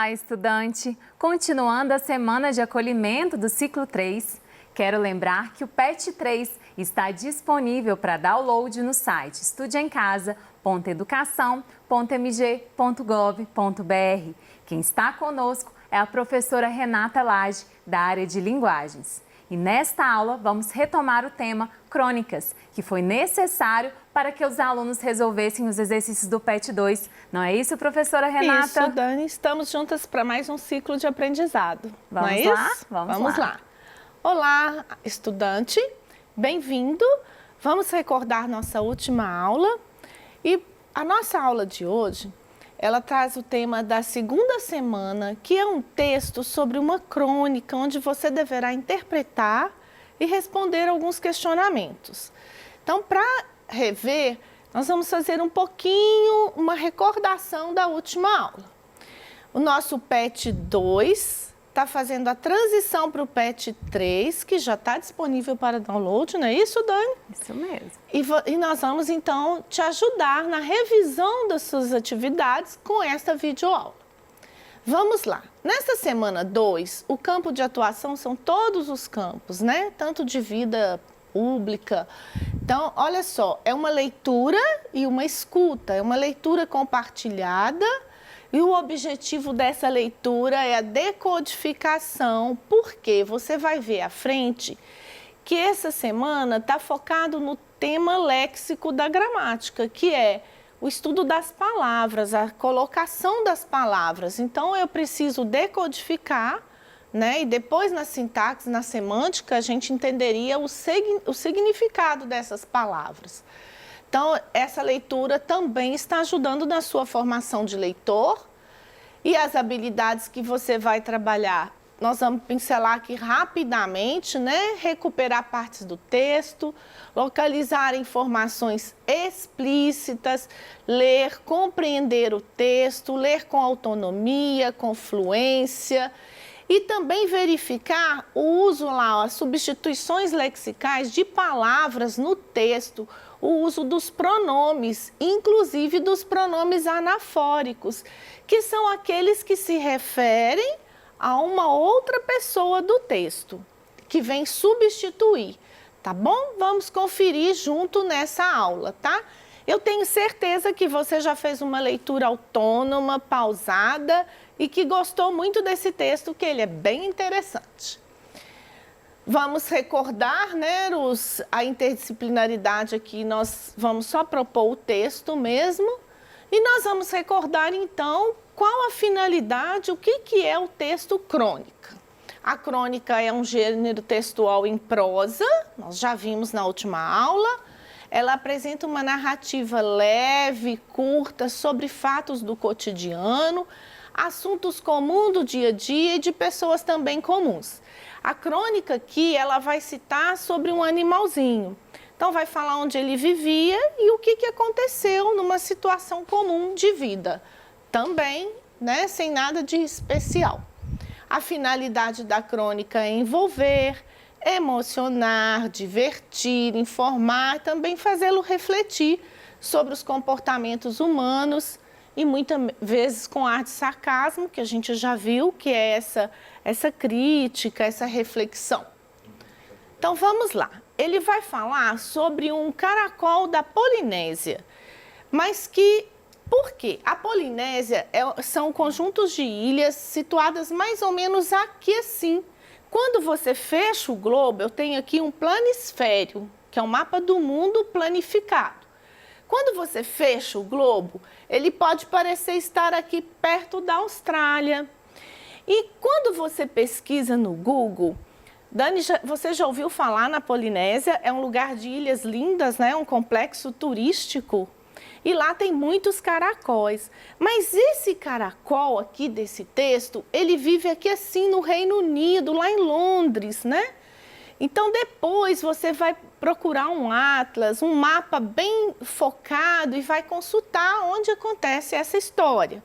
Olá, estudante! Continuando a semana de acolhimento do ciclo 3, quero lembrar que o PET 3 está disponível para download no site estudeemcasa.educação.mg.gov.br. Quem está conosco é a professora Renata Lage, da área de linguagens. E nesta aula vamos retomar o tema crônicas, que foi necessário para que os alunos resolvessem os exercícios do PET 2. Não é isso, professora Renata? Isso, Dani. Estamos juntas para mais um ciclo de aprendizado. Vamos não é lá? isso? Vamos lá. Olá, estudante. Bem-vindo. Vamos recordar nossa última aula. E a nossa aula de hoje, ela traz o tema da segunda semana, que é um texto sobre uma crônica, onde você deverá interpretar e responder alguns questionamentos. Então, para rever, nós vamos fazer um pouquinho, uma recordação da última aula. O nosso PET 2 está fazendo a transição para o PET 3, que já está disponível para download, não é isso, Dani? Isso mesmo. E nós vamos, então, te ajudar na revisão das suas atividades com esta videoaula. Vamos lá. Nesta semana 2, o campo de atuação são todos os campos, né? Tanto de vida pública. Então, olha só, é uma leitura e uma escuta, é uma leitura compartilhada. E o objetivo dessa leitura é a decodificação, porque você vai ver à frente que essa semana está focado no tema léxico da gramática, que é o estudo das palavras, a colocação das palavras. Então, eu preciso decodificar, né? E depois na sintaxe, na semântica, a gente entenderia o significado dessas palavras. Então, essa leitura também está ajudando na sua formação de leitor e as habilidades que você vai trabalhar. Nós vamos pincelar aqui rapidamente, né? Recuperar partes do texto, localizar informações explícitas, ler, compreender o texto, ler com autonomia, com fluência. E também verificar o uso lá, as substituições lexicais de palavras no texto, o uso dos pronomes, inclusive dos pronomes anafóricos, que são aqueles que se referem a uma outra pessoa do texto, que vem substituir, tá bom? Vamos conferir junto nessa aula, tá? Eu tenho certeza que você já fez uma leitura autônoma, pausada e que gostou muito desse texto, que ele é bem interessante. Vamos recordar, né, a interdisciplinaridade aqui, nós vamos só propor o texto mesmo e nós vamos recordar então qual a finalidade, o que é o texto crônica. A crônica é um gênero textual em prosa, nós já vimos na última aula. Ela apresenta uma narrativa leve, curta, sobre fatos do cotidiano, assuntos comuns do dia a dia e de pessoas também comuns. A crônica aqui, ela vai citar sobre um animalzinho. Então, vai falar onde ele vivia e o que aconteceu numa situação comum de vida. Também, né, sem nada de especial. A finalidade da crônica é envolver, emocionar, divertir, informar, também fazê-lo refletir sobre os comportamentos humanos e muitas vezes com ar de sarcasmo, que a gente já viu, que é essa crítica, essa reflexão. Então, vamos lá. Ele vai falar sobre um caracol da Polinésia, mas que, por quê? A Polinésia são conjuntos de ilhas situadas mais ou menos aqui assim. Quando você fecha o globo, eu tenho aqui um planisfério, que é um mapa do mundo planificado. Quando você fecha o globo, ele pode parecer estar aqui perto da Austrália. E quando você pesquisa no Google, Dani, você já ouviu falar na Polinésia? É um lugar de ilhas lindas, né? Um complexo turístico. E lá tem muitos caracóis. Mas esse caracol aqui desse texto, ele vive aqui assim no Reino Unido, lá em Londres, né? Então depois você vai procurar um atlas, um mapa bem focado e vai consultar onde acontece essa história.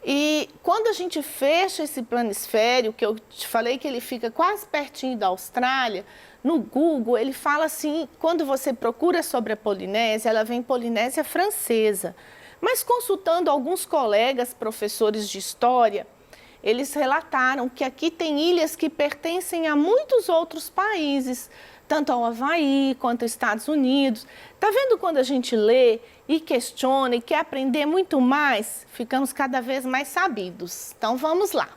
E quando a gente fecha esse planisfério, que eu te falei que ele fica quase pertinho da Austrália, no Google ele fala assim, quando você procura sobre a Polinésia, ela vem Polinésia Francesa. Mas consultando alguns colegas professores de história, eles relataram que aqui tem ilhas que pertencem a muitos outros países, tanto ao Havaí quanto aos Estados Unidos. Tá vendo quando a gente lê e questiona e quer aprender muito mais? Ficamos cada vez mais sabidos. Então vamos lá.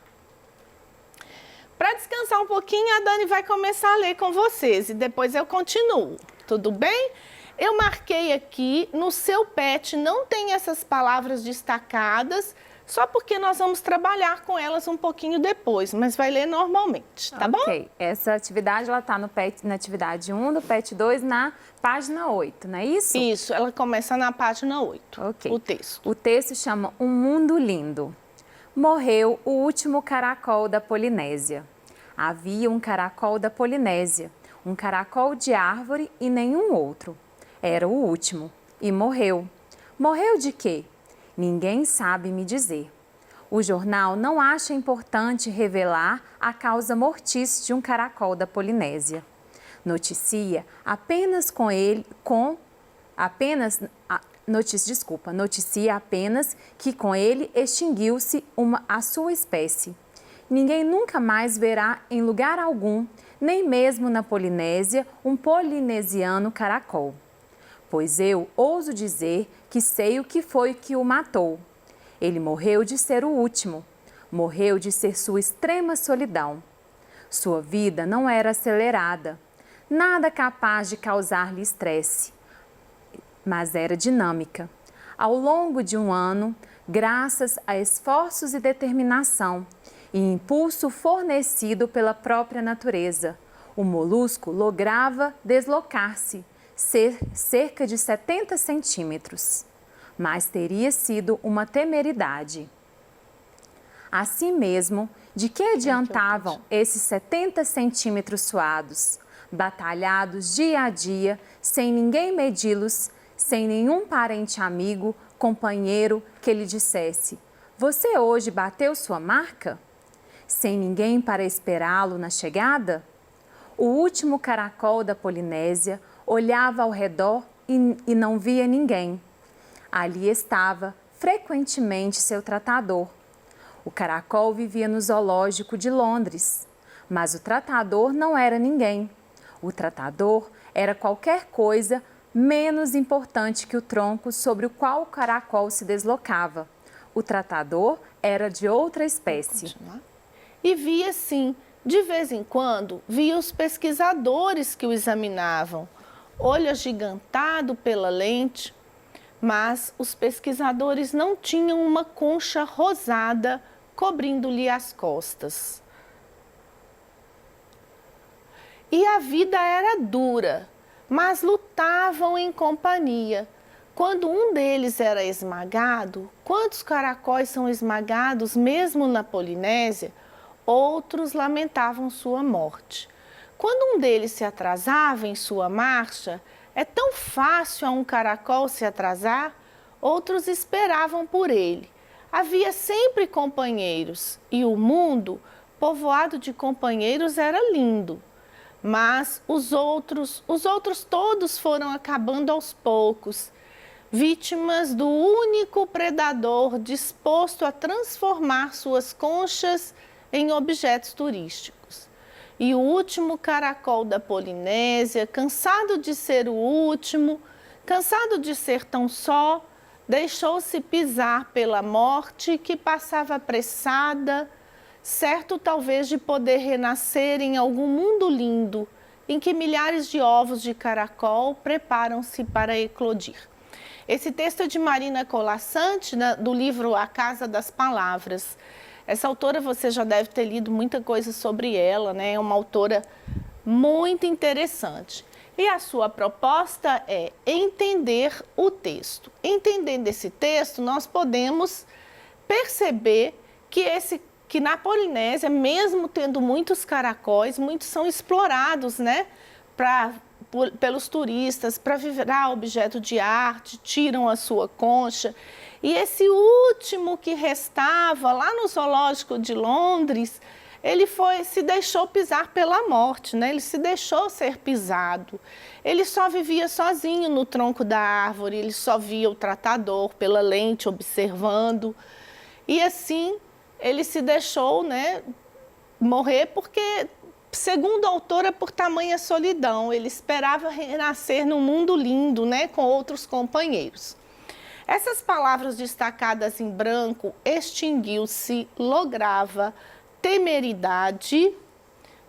Para descansar um pouquinho, a Dani vai começar a ler com vocês e depois eu continuo. Tudo bem? Eu marquei aqui, no seu PET não tem essas palavras destacadas, só porque nós vamos trabalhar com elas um pouquinho depois, mas vai ler normalmente, tá bom? Ok, essa atividade ela está na atividade 1 do PET 2 na página 8, não é isso? Isso, ela começa na página 8, Ok. o texto. O texto chama Um Mundo Lindo. Morreu o último caracol da Polinésia. Havia um caracol da Polinésia, um caracol de árvore e nenhum outro. Era o último e morreu. Morreu de quê? Ninguém sabe me dizer. O jornal não acha importante revelar a causa mortis de um caracol da Polinésia. Noticia apenas que com ele extinguiu-se a sua espécie. Ninguém nunca mais verá em lugar algum, nem mesmo na Polinésia, um polinesiano caracol. Pois eu ouso dizer que sei o que foi que o matou. Ele morreu de ser o último, morreu de ser sua extrema solidão. Sua vida não era acelerada, nada capaz de causar-lhe estresse, mas era dinâmica. Ao longo de um ano, graças a esforços e determinação e impulso fornecido pela própria natureza, o molusco lograva deslocar-se cerca de 70 centímetros, mas teria sido uma temeridade. Assim mesmo, de que adiantavam esses 70 centímetros suados, batalhados dia a dia, sem ninguém medi-los, sem nenhum parente amigo, companheiro que lhe dissesse: "Você hoje bateu sua marca?" Sem ninguém para esperá-lo na chegada? O último caracol da Polinésia olhava ao redor e não via ninguém. Ali estava, frequentemente, seu tratador. O caracol vivia no zoológico de Londres, mas o tratador não era ninguém. O tratador era qualquer coisa menos importante que o tronco sobre o qual o caracol se deslocava. O tratador era de outra espécie. E via, sim, de vez em quando, via os pesquisadores que o examinavam, olho agigantado pela lente, mas os pesquisadores não tinham uma concha rosada cobrindo-lhe as costas. E a vida era dura, mas lutavam em companhia. Quando um deles era esmagado, quantos caracóis são esmagados mesmo na Polinésia? Outros lamentavam sua morte. Quando um deles se atrasava em sua marcha, é tão fácil a um caracol se atrasar, outros esperavam por ele. Havia sempre companheiros e o mundo, povoado de companheiros, era lindo. Mas os outros todos foram acabando aos poucos, vítimas do único predador disposto a transformar suas conchas em objetos turísticos. E o último caracol da Polinésia, cansado de ser o último, cansado de ser tão só, deixou-se pisar pela morte que passava apressada, certo talvez de poder renascer em algum mundo lindo, em que milhares de ovos de caracol preparam-se para eclodir. Esse texto é de Marina Colasanti, do livro A Casa das Palavras. Essa autora, você já deve ter lido muita coisa sobre ela, né? É uma autora muito interessante. E a sua proposta é entender o texto. Entendendo esse texto, nós podemos perceber que na Polinésia, mesmo tendo muitos caracóis, muitos são explorados, né? Pelos turistas, para virar objeto de arte, tiram a sua concha. E esse último que restava lá no zoológico de Londres, ele se deixou pisar pela morte, né? Ele se deixou ser pisado. Ele só vivia sozinho no tronco da árvore, ele só via o tratador pela lente observando. E assim, ele se deixou, né, morrer porque, segundo a autora, por tamanha solidão. Ele esperava renascer num mundo lindo, né, com outros companheiros. Essas palavras destacadas em branco, extinguiu-se, lograva, temeridade,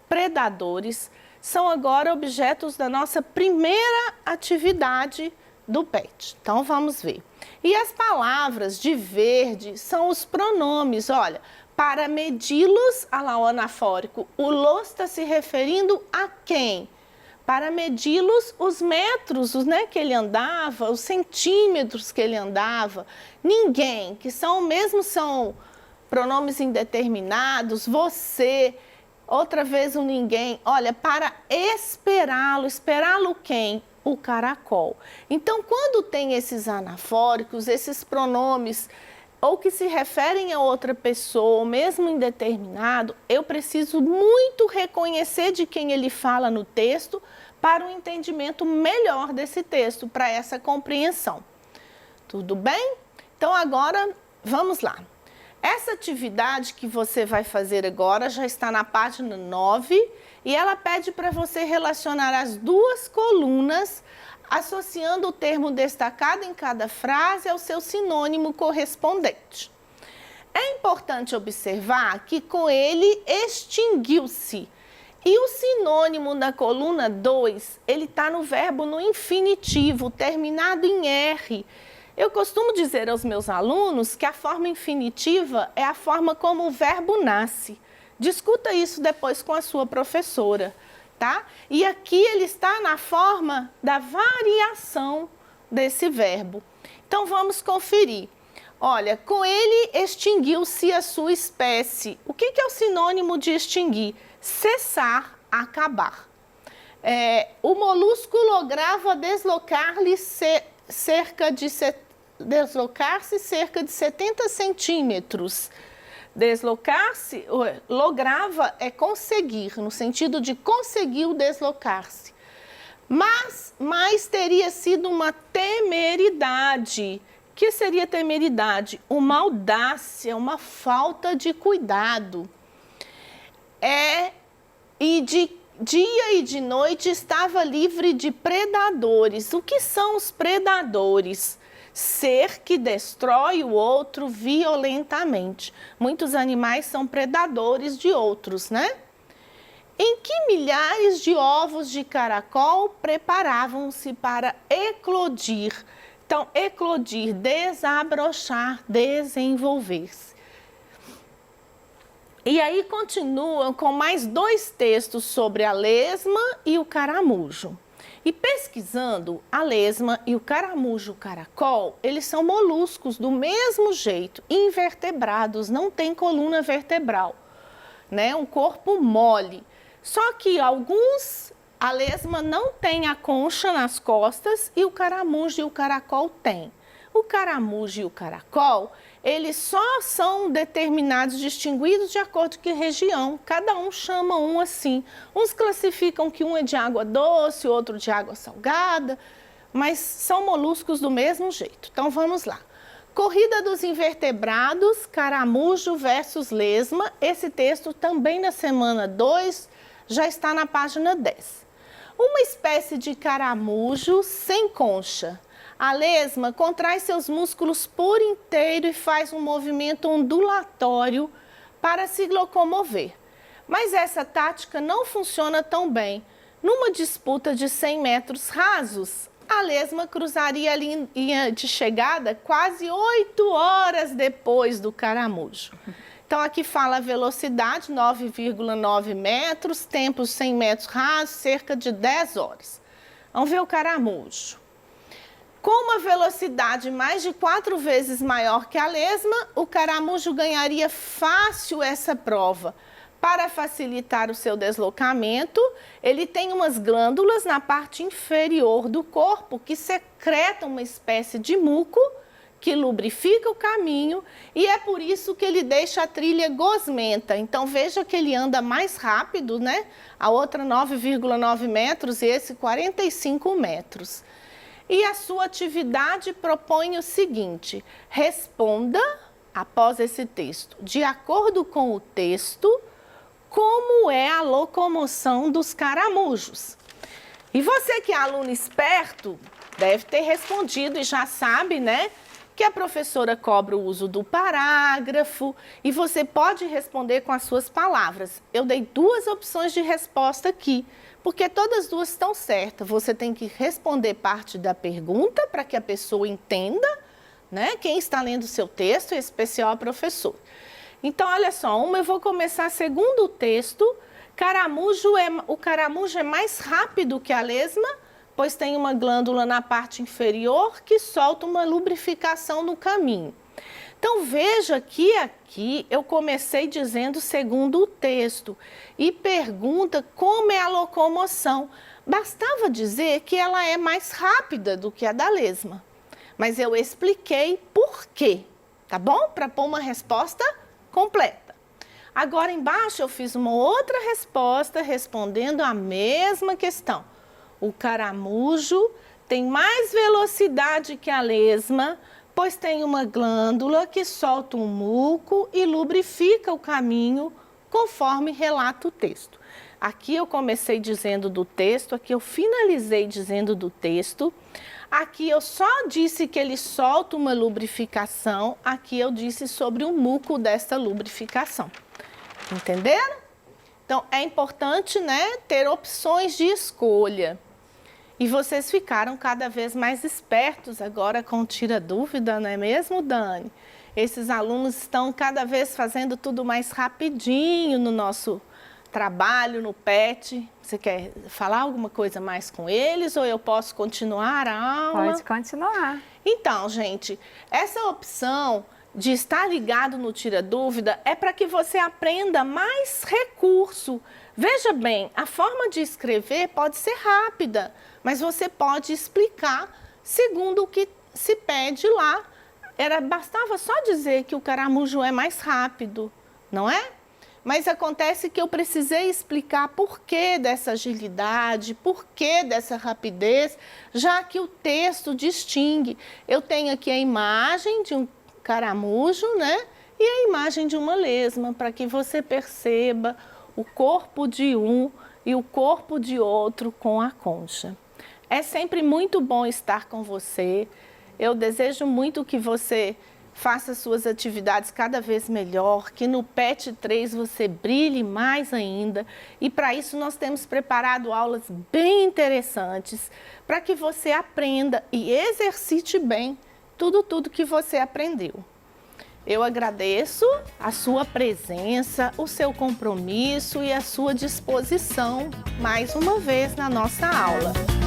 predadores, são agora objetos da nossa primeira atividade do PET. Então, vamos ver. E as palavras de verde são os pronomes, olha, para medi-los, olha lá o anafórico, o los está se referindo a quem? Para medi-los, os metros, né, que ele andava, os centímetros que ele andava. Ninguém, que são pronomes indeterminados, você, outra vez o ninguém. Olha, para esperá-lo, esperá-lo quem? O caracol. Então, quando tem esses anafóricos, esses pronomes, ou que se referem a outra pessoa, ou mesmo indeterminado, eu preciso muito reconhecer de quem ele fala no texto para um entendimento melhor desse texto, para essa compreensão. Tudo bem? Então, agora, vamos lá. Essa atividade que você vai fazer agora já está na página 9 e ela pede para você relacionar as duas colunas, associando o termo destacado em cada frase ao seu sinônimo correspondente. É importante observar que com ele extinguiu-se. E o sinônimo da coluna 2, ele está no verbo no infinitivo, terminado em R. Eu costumo dizer aos meus alunos que a forma infinitiva é a forma como o verbo nasce. Discuta isso depois com a sua professora, tá? E aqui ele está na forma da variação desse verbo. Então, vamos conferir. Olha, com ele extinguiu-se a sua espécie. O que é o sinônimo de extinguir? Cessar, acabar. O molusco lograva deslocar-se cerca de 70 centímetros. Deslocar-se, lograva é conseguir, no sentido de conseguiu deslocar-se. Mas teria sido uma temeridade. O que seria temeridade? Uma audácia, uma falta de cuidado. E de dia e de noite estava livre de predadores. O que são os predadores? Ser que destrói o outro violentamente. Muitos animais são predadores de outros, né? Em que milhares de ovos de caracol preparavam-se para eclodir? Então, eclodir, desabrochar, desenvolver-se. E aí continuam com mais 2 textos sobre a lesma e o caramujo. E pesquisando, a lesma e o caramujo caracol, eles são moluscos do mesmo jeito, invertebrados, não tem coluna vertebral, né? Um corpo mole. Só que a lesma não tem a concha nas costas e o caramujo e o caracol têm. O caramujo e o caracol, eles só são determinados, distinguidos de acordo com a região. Cada um chama um assim. Uns classificam que um é de água doce, outro de água salgada, mas são moluscos do mesmo jeito. Então, vamos lá. Corrida dos invertebrados, caramujo versus lesma. Esse texto também na semana 2 já está na página 10. Uma espécie de caramujo sem concha. A lesma contrai seus músculos por inteiro e faz um movimento ondulatório para se locomover. Mas essa tática não funciona tão bem. Numa disputa de 100 metros rasos, a lesma cruzaria a linha de chegada quase 8 horas depois do caramujo. Então, aqui fala a velocidade, 9,9 metros, tempo 100 metros rasos, cerca de 10 horas. Vamos ver o caramujo. Com uma velocidade mais de 4 vezes maior que a lesma, o caramujo ganharia fácil essa prova. Para facilitar o seu deslocamento, ele tem umas glândulas na parte inferior do corpo que secretam uma espécie de muco que lubrifica o caminho e é por isso que ele deixa a trilha gosmenta. Então, veja que ele anda mais rápido, né? A outra 9,9 metros e esse 45 metros. E a sua atividade propõe o seguinte: responda, após esse texto, de acordo com o texto, como é a locomoção dos caramujos. E você que é aluno esperto, deve ter respondido e já sabe, né, que a professora cobra o uso do parágrafo e você pode responder com as suas palavras. Eu dei 2 opções de resposta aqui, porque todas as 2 estão certas. Você tem que responder parte da pergunta para que a pessoa entenda, né, quem está lendo o seu texto, em especial a professora. Então, olha só, eu vou começar segundo o texto. O caramujo é mais rápido que a lesma, pois tem uma glândula na parte inferior que solta uma lubrificação no caminho. Então, veja que aqui eu comecei dizendo segundo o texto e pergunta como é a locomoção. Bastava dizer que ela é mais rápida do que a da lesma, mas eu expliquei por quê, tá bom? Para pôr uma resposta completa. Agora, embaixo, eu fiz uma outra resposta respondendo a mesma questão. O caramujo tem mais velocidade que a lesma, pois tem uma glândula que solta um muco e lubrifica o caminho, conforme relata o texto. Aqui eu comecei dizendo do texto, aqui eu finalizei dizendo do texto. Aqui eu só disse que ele solta uma lubrificação, aqui eu disse sobre o muco desta lubrificação. Entenderam? Então, é importante, né, ter opções de escolha. E vocês ficaram cada vez mais espertos agora com o Tira Dúvida, não é mesmo, Dani? Esses alunos estão cada vez fazendo tudo mais rapidinho no nosso trabalho, no PET. Você quer falar alguma coisa mais com eles ou eu posso continuar a aula? Pode continuar. Então, gente, essa opção de estar ligado no Tira Dúvida é para que você aprenda mais recurso. Veja bem, a forma de escrever pode ser rápida, mas você pode explicar segundo o que se pede lá. Bastava só dizer que o caramujo é mais rápido, não é? Mas acontece que eu precisei explicar por que dessa agilidade, por que dessa rapidez, já que o texto distingue. Eu tenho aqui a imagem de um caramujo, né? E a imagem de uma lesma, para que você perceba o corpo de um e o corpo de outro com a concha. É sempre muito bom estar com você. Eu desejo muito que você faça suas atividades cada vez melhor, que no PET 3 você brilhe mais ainda. E para isso nós temos preparado aulas bem interessantes, para que você aprenda e exercite bem tudo que você aprendeu. Eu agradeço a sua presença, o seu compromisso e a sua disposição mais uma vez na nossa aula.